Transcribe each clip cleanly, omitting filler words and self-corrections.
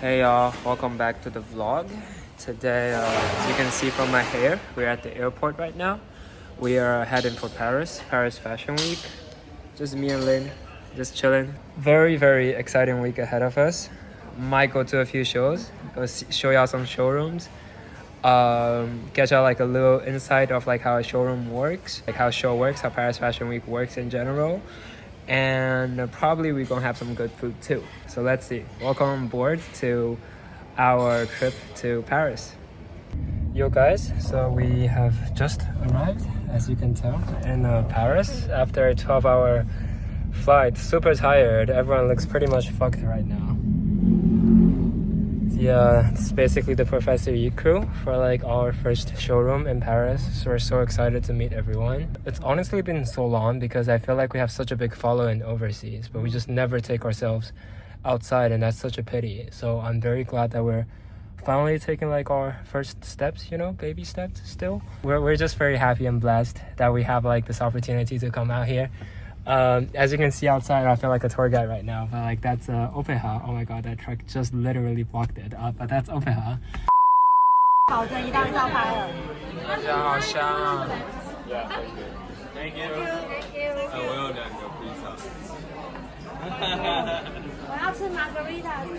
Hey y'all, welcome back to the vlog. Today, as you can see from my hair, we're at the airport right now. We are heading for Paris Fashion Week. Just me and Lynn, just chilling. Very exciting week ahead of us. Might go to a few shows, show y'all some showrooms. Get y'all like a little insight of like how a showroom works, like how show works, how Paris Fashion Week works in general. And probably we're gonna have some good food too. So let's see. Welcome on board to our trip to Paris. Yo guys, so we have just arrived, as you can tell, in Paris after a 12-hour flight. Super tired. Everyone looks pretty much fucked right now. Yeah, it's basically the Professor Yi crew for like our first showroom in Paris. So we're so excited to meet everyone. It's honestly been so long because I feel like we have such a big following overseas, but we just never take ourselves outside, and that's such a pity. So I'm very glad that we're finally taking like our first steps, you know, baby steps still. We're just very happy and blessed that we have like this opportunity to come out here. As you can see outside, I feel like a tour guide right now, but like that's Opera. Oh my god, that truck just literally blocked it up, but that's Opera. 保证一大招牌了。大家好香啊 Thank you. 我有2个披萨。我要吃 margarita 那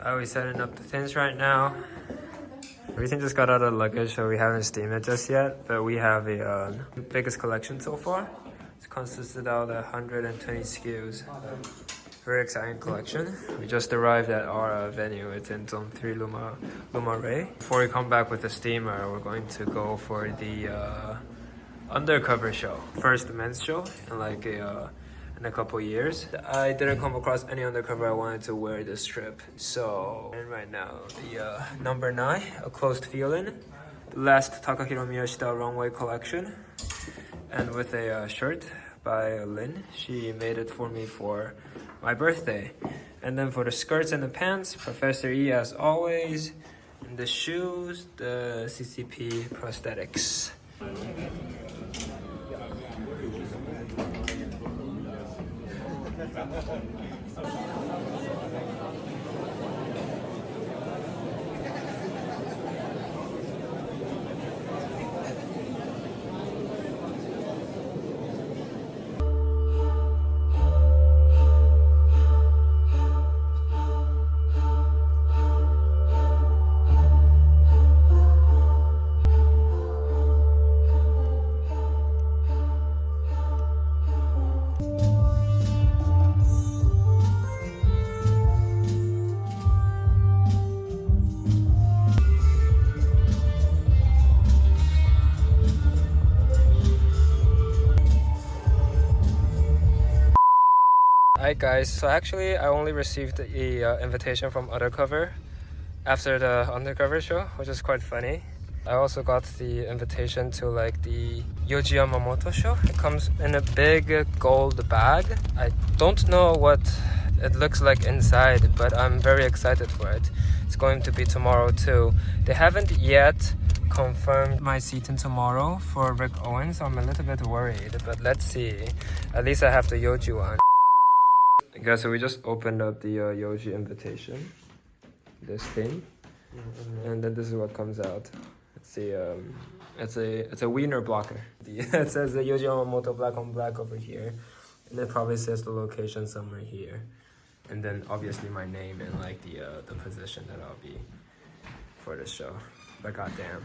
个。We're setting up the things right now. Everything just got out of luggage, so we haven't steamed it just yet. But we have a biggest collection so far. It's consisted of 120 SKUs. Very exciting collection. We just arrived at our venue. It's in Zone 3 Luma Ray. Before we come back with the steamer, we're going to go for the Undercover Show. First men's show in like in a couple years. I didn't come across any undercover I wanted to wear this trip. So, and right now, the number 9, a closed feeling. The last Takahiro Miyashita runway collection. And with a shirt by Lynn. She made it for me for my birthday. And then for the skirts and the pants, Professor E as always. And the shoes, the CCP prosthetics. Alright guys, so actually I only received a invitation from Undercover after the Undercover show, which is quite funny. I also got the invitation to like the Yohji Yamamoto show. It comes in a big gold bag. I don't know what it looks like inside, but I'm very excited for it. It's going to be tomorrow too. They haven't yet confirmed my seat in tomorrow for Rick Owens, so I'm a little bit worried, but let's see. At least I have the Yohji one. Guys, so we just opened up the Yohji invitation, this thing, and then this is what comes out. It's a wiener blocker. It says the Yohji Yamamoto black on black over here, and it probably says the location somewhere here, and then obviously my name and like the position that I'll be for the show. But goddamn,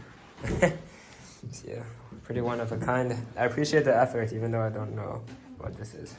so yeah, pretty one of a kind. I appreciate the effort, even though I don't know what this is.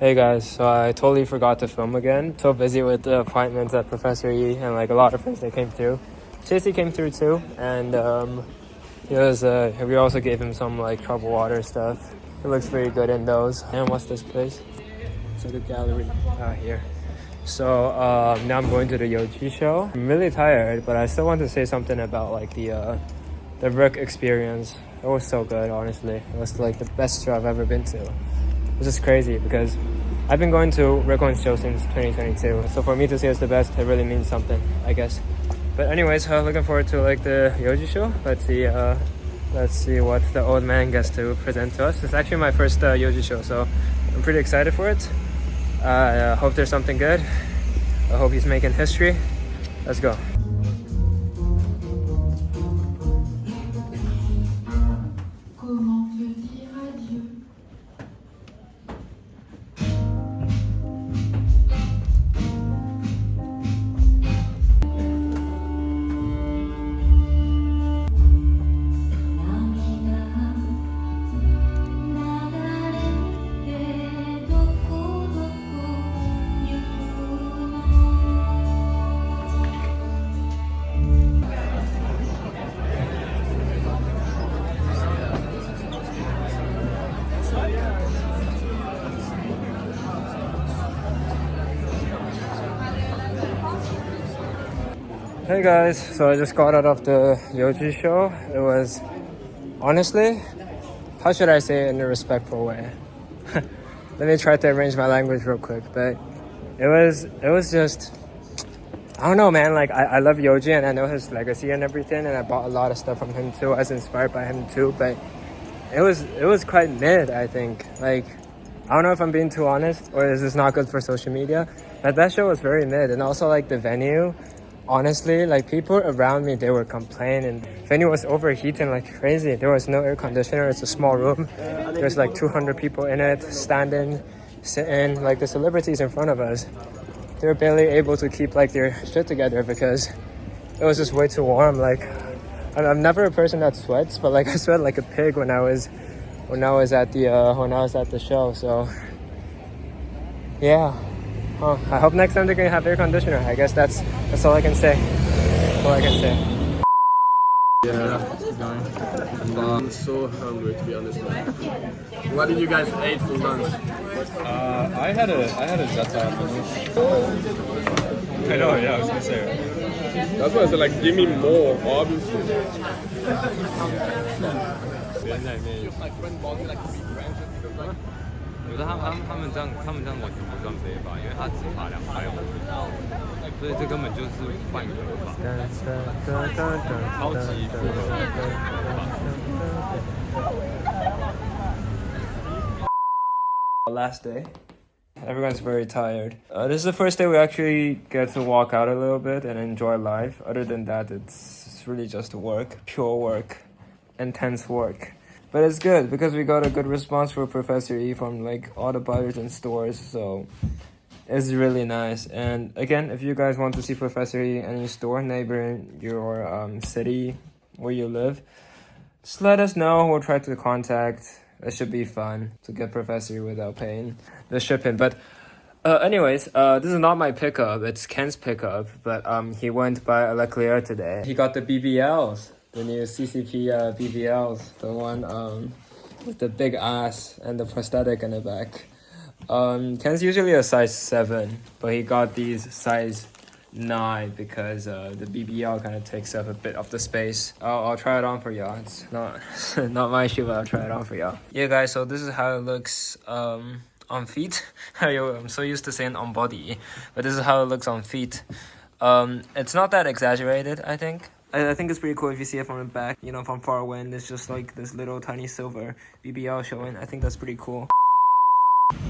Hey guys, so I totally forgot to film again. So busy with the appointments at Professor E and like a lot of friends that came through. Chasey came through too, and we also gave him some like trouble water stuff. It looks very good in those. And what's this place? It's like a gallery out here. So now I'm going to the Yohji show. I'm really tired, but I still want to say something about like the Rick experience. It was so good, honestly. It was like the best show I've ever been to. Which is crazy because I've been going to Rick Owens show since 2022. So for me to say it's the best, it really means something, I guess. But anyways, looking forward to like the Yohji show. Let's see what the old man gets to present to us. It's actually my first Yohji show, so I'm pretty excited for it. I hope there's something good. I hope he's making history. Let's go. Hey guys, so I just got out of the Yohji show. It was, honestly, how should I say it in a respectful way? Let me try to arrange my language real quick, but it was just, I don't know, man, like I love Yohji and I know his legacy and everything, and I bought a lot of stuff from him too. I was inspired by him too, but it was quite mid, I think. Like, I don't know if I'm being too honest or is this not good for social media, but that show was very mid. And also like the venue, honestly, like people around me, they were complaining. Venue was overheating like crazy. There was no air conditioner. It's a small room. There's like 200 people in it, standing, sitting. Like the celebrities in front of us, they were barely able to keep like their shit together because it was just way too warm. Like I'm never a person that sweats, but like I sweat like a pig when I was at the show. So yeah. Oh, I hope next time they're gonna have air conditioner. I guess that's all I can say. That's all I can say. Yeah, I'm so hungry to be honest. What did you guys eat for lunch? I had a za'atar. I know, yeah, I was gonna say. That's why I said like give me more, obviously. 我觉得他们这样完全不算非法，因为他只罚2块5，所以这根本就是换一个合法，超级不合法。 Last day. Everyone's very tired. This is the first day we actually get to walk out a little bit and enjoy life. Other than that, it's really just work, pure work, intense work. But it's good because we got a good response for Professor E from like all the buyers and stores, so it's really nice. And again, if you guys want to see Professor E in any store neighboring your city where you live, just let us know. We'll try to contact. It should be fun to get Professor E without paying the shipping. But anyways, this is not my pickup. It's Ken's pickup. But he went by Leclerc today. He got the BBLs. The new CCP BBLs, the one with the big ass and the prosthetic in the back. Ken's usually a size 7, but he got these size 9 because the BBL kind of takes up a bit of the space. I'll try it on for y'all. It's not my shoe, but I'll try it on for y'all. Yeah, guys, so this is how it looks on feet. I'm so used to saying on body, but this is how it looks on feet. It's not that exaggerated, I think. I think it's pretty cool if you see it from the back, you know, from far away, and there's just like this little tiny silver BBL showing. I think that's pretty cool.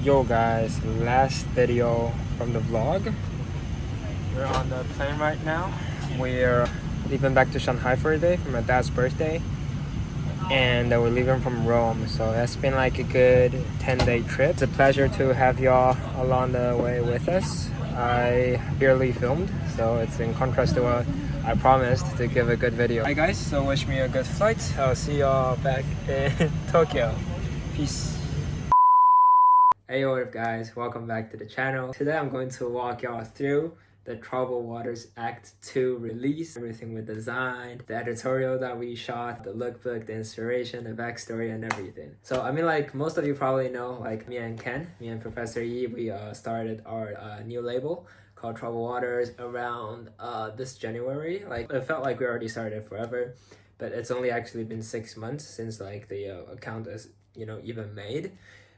Yo guys, last video from the vlog. We're on the plane right now. We're leaving back to Shanghai for a day for my dad's birthday. And we're leaving from Rome, so that's been like a good 10-day trip. It's a pleasure to have y'all along the way with us. I barely filmed, so it's in contrast to what I promised to give a good video. Hi guys, so wish me a good flight. I'll see y'all back in Tokyo. Peace. Hey, what up guys, welcome back to the channel. Today I'm going to walk y'all through the Troubled Waters Act 2 release, everything we designed, the editorial that we shot, the lookbook, the inspiration, the backstory, and everything. So I mean, like most of you probably know, like me and Professor Yi, we started our new label called Troubled Waters around this January. Like it felt like we already started forever, but it's only actually been 6 months since like the account is, you know, even made.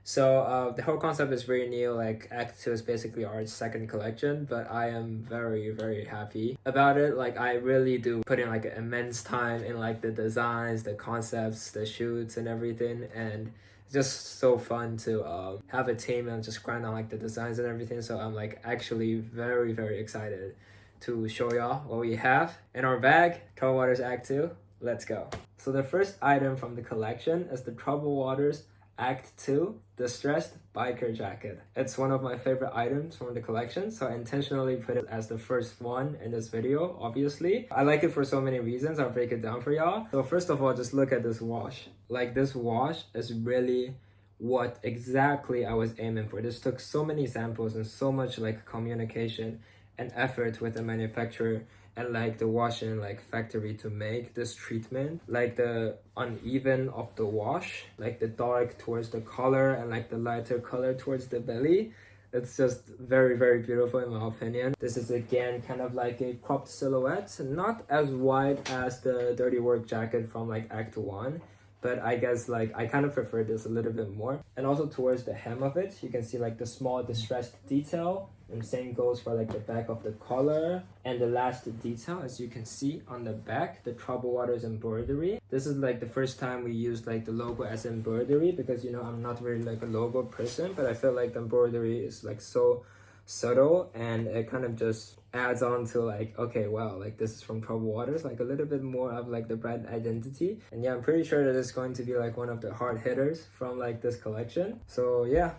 So the whole concept is very new. Like Act 2 is basically our second collection, but I am very, very happy about it. Like I really do put in like immense time in like the designs, the concepts, the shoots and everything. And it's just so fun to have a team and just grind on like the designs and everything. So I'm like actually very, very excited to show y'all what we have in our bag. Troubled Waters Act 2, let's go. So the first item from the collection is the Troubled Waters Act 2 Distressed Biker Jacket. It's one of my favorite items from the collection, so I intentionally put it as the first one in this video, obviously. I like it for so many reasons. I'll break it down for y'all. So first of all, just look at this wash. Like this wash is really what exactly I was aiming for. This took so many samples and so much like communication and effort with the manufacturer and like the washing like factory to make this treatment. Like the uneven of the wash, like the dark towards the collar and like the lighter color towards the belly. It's just very, very beautiful in my opinion. This is again kind of like a cropped silhouette, not as wide as the Dirty Work jacket from like Act 1, but I guess like I kind of prefer this a little bit more. And also towards the hem of it, you can see like the small distressed detail, and same goes for like the back of the collar. And the last detail, as you can see on the back, the Troubled Waters embroidery. This is like the first time we used like the logo as embroidery, because you know I'm not really like a logo person, but I feel like the embroidery is like so subtle and it kind of just adds on to like, okay, wow, like this is from Troubled Waters, like a little bit more of like the brand identity. And yeah, I'm pretty sure that it's going to be like one of the hard hitters from like this collection. So yeah,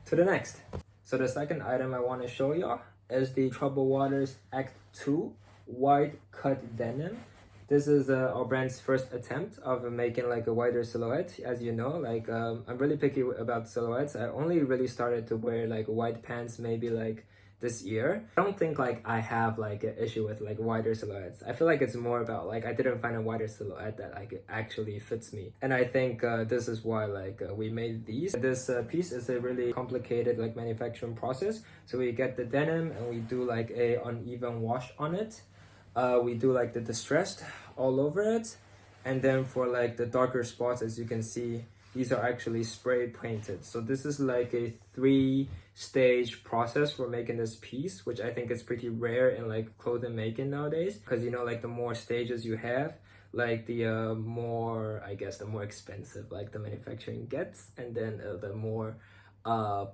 to the next. So the second item I want to show y'all is the Troubled Waters Act 2 Widecut Denim. This is our brand's first attempt of making like a wider silhouette. As you know, like I'm really picky about silhouettes. I only really started to wear like wide pants maybe like this year. I don't think like I have like an issue with like wider silhouettes. I feel like it's more about like I didn't find a wider silhouette that like actually fits me. And I think this is why like we made these. This piece is a really complicated like manufacturing process. So we get the denim and we do like a uneven wash on it. We do like the distressed all over it. And then for like the darker spots, as you can see, these are actually spray painted. So this is like a 3-stage process for making this piece, which I think is pretty rare in like clothing making nowadays. Because you know, like the more stages you have, like the more, I guess, the more expensive like the manufacturing gets, and then the more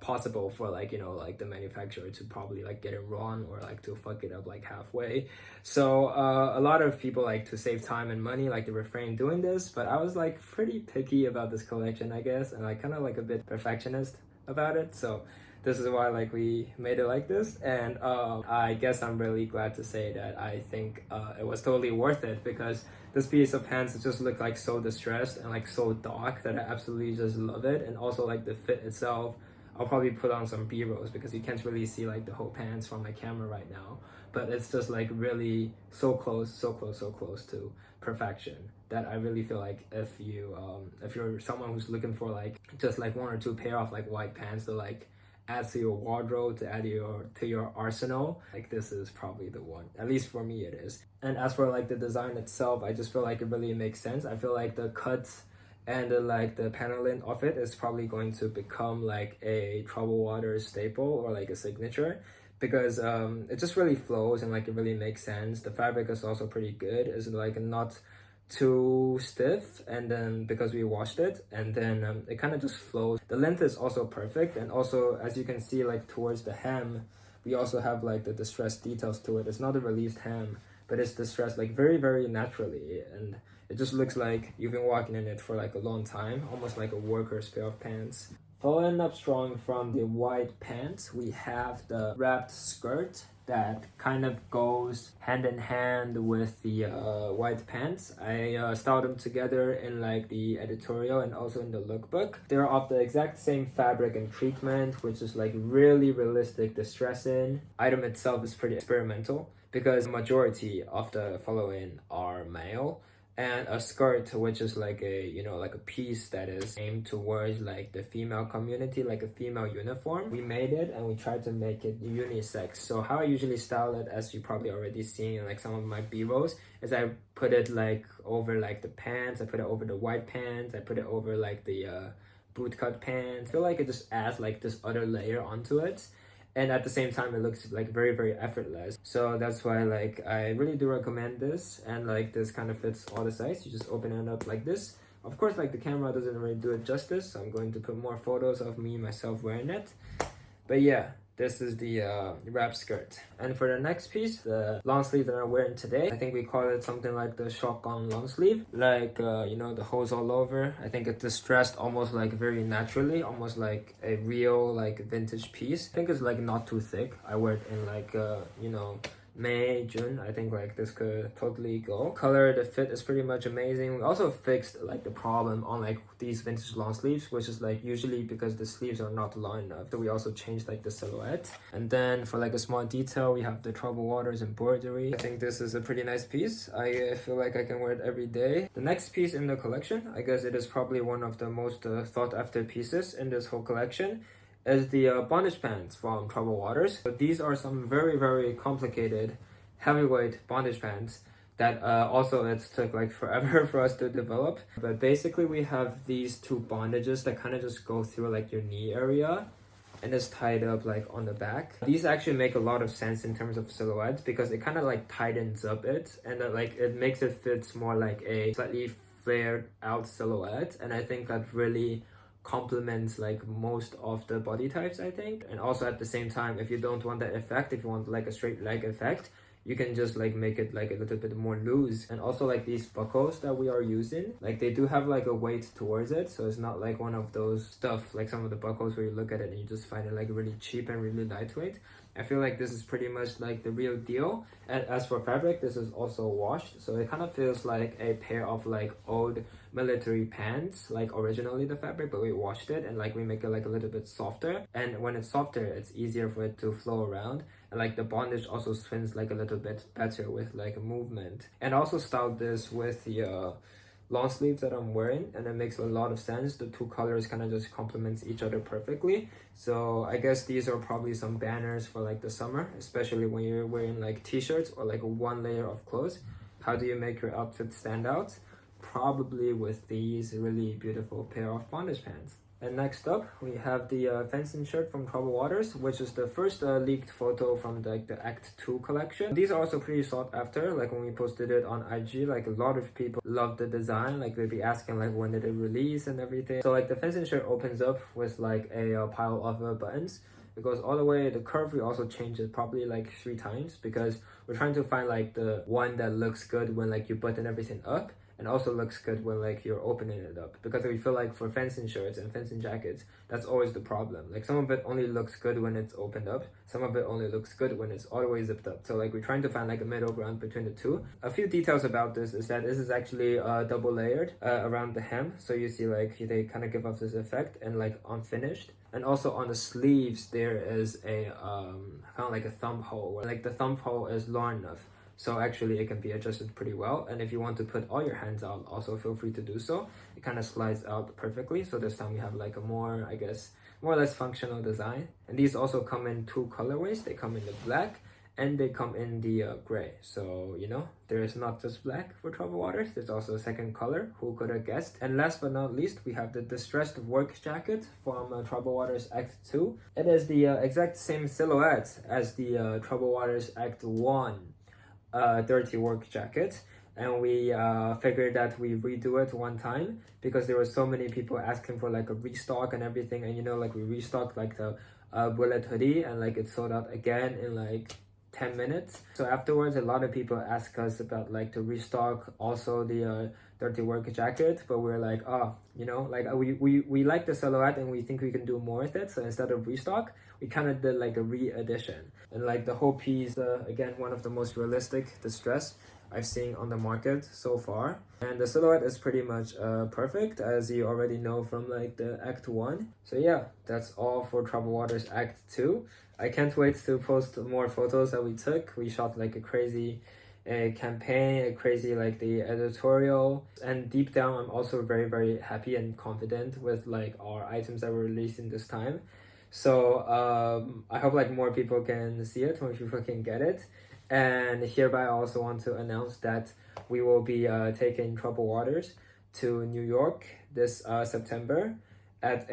possible for like, you know, like the manufacturer to probably like get it wrong or like to fuck it up like halfway. So a lot of people like to save time and money like to refrain doing this, but I was like pretty picky about this collection, I guess, and like kind of like a bit perfectionist about it. So this is why like we made it like this. And I guess I'm really glad to say that I think it was totally worth it, because this piece of pants just looked like so distressed and like so dark that I absolutely just love it. And also like the fit itself, I'll probably put on some B-rolls because you can't really see like the whole pants from my camera right now, but it's just like really so close to perfection that I really feel like if you're someone who's looking for like just like 1 or 2 pair of like white pants to like add to your wardrobe, to add to your arsenal, like this is probably the one. At least for me it is. And as for like the design itself, I just feel like it really makes sense. I feel like the cuts and the paneling of it is probably going to become like a Troubled Waters staple or like a signature, because it just really flows and like it really makes sense. The fabric is also pretty good. It's like not too stiff, and then because we washed it, and then it kind of just flows. The length is also perfect, and also as you can see like towards the hem, we also have like the distressed details to it. It's not a released hem, but it's distressed like very, very naturally, and it just looks like you've been walking in it for like a long time, almost like a worker's pair of pants. Following up strong from the white pants, we have the wrapped skirt that kind of goes hand in hand with the white pants. I styled them together in like the editorial and also in the lookbook. They're of the exact same fabric and treatment, which is like really realistic distressing. Item itself is pretty experimental because the majority of the following are male, and a skirt which is like a, you know, like a piece that is aimed towards like the female community, like a female uniform. We made it and we tried to make it unisex. So how I usually style it, as you probably already seen in like some of my b-rolls, is I put it like over like the pants, I put it over the white pants, I put it over like the bootcut pants. I feel like it just adds like this other layer onto it, and at the same time it looks like very, very effortless. So that's why like I really do recommend this, and like this kind of fits all the sizes. You just open it up like this. Of course, like the camera doesn't really do it justice, so I'm going to put more photos of me myself wearing it. But yeah, this is the wrap skirt. And for the next piece, the long sleeve that I'm wearing today, I think we call it something like the shotgun long sleeve. Like, you know, the holes all over. I think it's distressed almost like very naturally, almost like a real like vintage piece. I think it's like not too thick. I wear it in like, you know, May, June. I think like this could totally go. Color, the fit is pretty much amazing. We also fixed like the problem on like these vintage long sleeves, which is like usually because the sleeves are not long enough. So we also changed like the silhouette. And then for like a small detail, we have the Troubled Waters embroidery. I think this is a pretty nice piece. I feel like I can wear it every day. The next piece in the collection, I guess it is probably one of the most thought after pieces in this whole collection, is the bondage pants from Troubled Waters. So these are some very, very complicated heavyweight bondage pants that also it took like forever for us to develop. But basically we have these two bondages that kind of just go through like your knee area and it's tied up like on the back. These actually make a lot of sense in terms of silhouette because it kind of like tightens up it, and like it makes it fits more like a slightly flared out silhouette. And I think that really complements like most of the body types, I think. And also at the same time, if you don't want that effect, if you want like a straight leg effect, you can just like make it like a little bit more loose. And also like these buckles that we are using, like they do have like a weight towards it, so it's not like one of those stuff like some of the buckles where you look at it and you just find it like really cheap and really lightweight. I feel like this is pretty much like the real deal. And as for fabric, this is also washed, so it kind of feels like a pair of like old military pants, like originally the fabric, but we washed it and like we make it like a little bit softer. And when it's softer, it's easier for it to flow around, and like the bondage also swings like a little bit better with like movement. And also styled this with the long sleeves that I'm wearing, and it makes a lot of sense. The two colors kind of just complements each other perfectly. So I guess these are probably some banners for like the summer, especially when you're wearing like t-shirts or like one layer of clothes. How do you make your outfit stand out? Probably with these really beautiful pair of bondage pants. And next up, we have the fencing shirt from Troubled Waters, which is the first leaked photo from the Act 2 collection. These are also pretty sought after. Like when we posted it on IG, like a lot of people loved the design. Like they'd be asking like when did it release and everything. So like the fencing shirt opens up with like a pile of buttons. It goes all the way. The curve, we also changed it probably like 3 times because we're trying to find like the one that looks good when like you button everything up, and also looks good when like you're opening it up, because we feel like for fencing shirts and fencing jackets, that's always the problem. Like some of it only looks good when it's opened up, some of it only looks good when it's all the way zipped up. So like we're trying to find like a middle ground between the two. A few details about this is that this is actually double layered around the hem, so you see like they kind of give off this effect and like unfinished. And also on the sleeves there is a kind of like a thumb hole where like the thumb hole is long enough, so actually it can be adjusted pretty well. And if you want to put all your hands out, also feel free to do so. It kind of slides out perfectly, so this time we have like a more, I guess, more or less functional design. And these also come in 2 colorways. They come in the black and they come in the gray. So, you know, there is not just black for Troubled Waters, there's also a second color. Who could have guessed? And last but not least, we have the distressed work jacket from Troubled Waters Act 2. It is the exact same silhouette as the Troubled Waters Act 1 dirty work jacket, and we figured that we redo it one time because there were so many people asking for like a restock and everything. And you know, like we restocked like the bullet hoodie and like it sold out again in like 10 minutes. So afterwards, a lot of people ask us about like to restock also the Dirty Work Jacket, but we're like, oh, you know, like we like the silhouette and we think we can do more with it. So instead of restock, we kind of did like a re-edition. And like the whole piece, again, one of the most realistic distress I've seen on the market so far. And the silhouette is pretty much perfect, as you already know from like the Act 1. So yeah, that's all for Troubled Waters Act 2. I can't wait to post more photos that we took. We shot like a crazy campaign, a crazy like the editorial, and deep down I'm also very, very happy and confident with like our items that we're releasing this time. So I hope like more people can see it, more people can get it. And hereby I also want to announce that we will be taking Troubled Waters to New York this September at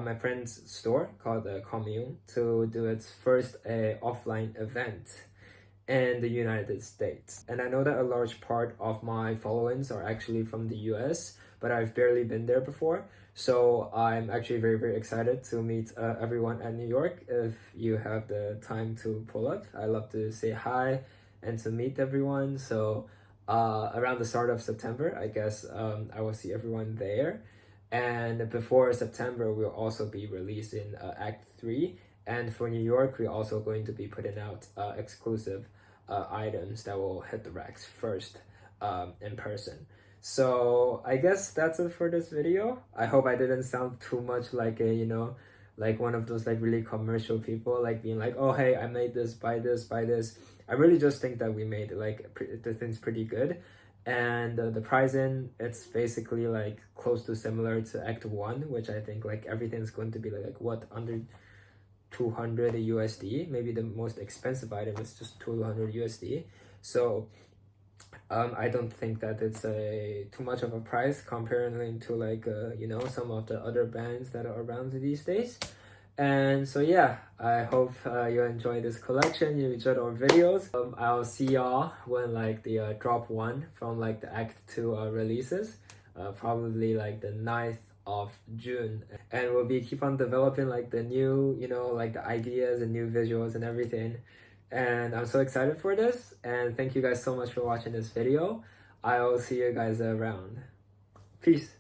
my friend's store called Commune to do its first offline event in the United States. And I know that a large part of my followings are actually from the US, but I've barely been there before. So I'm actually very, very excited to meet everyone at New York. If you have the time to pull up, I love to say hi and to meet everyone. So around the start of September, I guess I will see everyone there. And before September, we'll also be releasing Act 3. And for New York, we're also going to be putting out exclusive items that will hit the racks first in person. So I guess that's it for this video. I hope I didn't sound too much like a, you know, like one of those like really commercial people, like being like, oh hey, I made this, buy this, buy this. I really just think that we made like the thing's pretty good. And the pricing, it's basically like close to similar to Act 1, which I think like everything's going to be like what, under 200 USD. Maybe the most expensive item is just 200 USD. So I don't think that it's too much of a price comparing to like you know, some of the other brands that are around these days. And so yeah, I hope you enjoyed this collection, you enjoyed our videos. I'll see y'all when like the drop 1 from like the Act 2 releases, probably like the 9th of June. And we'll be keep on developing like the new, you know, like the ideas and new visuals and everything. And I'm so excited for this, and thank you guys so much for watching this video. I'll see you guys around. Peace.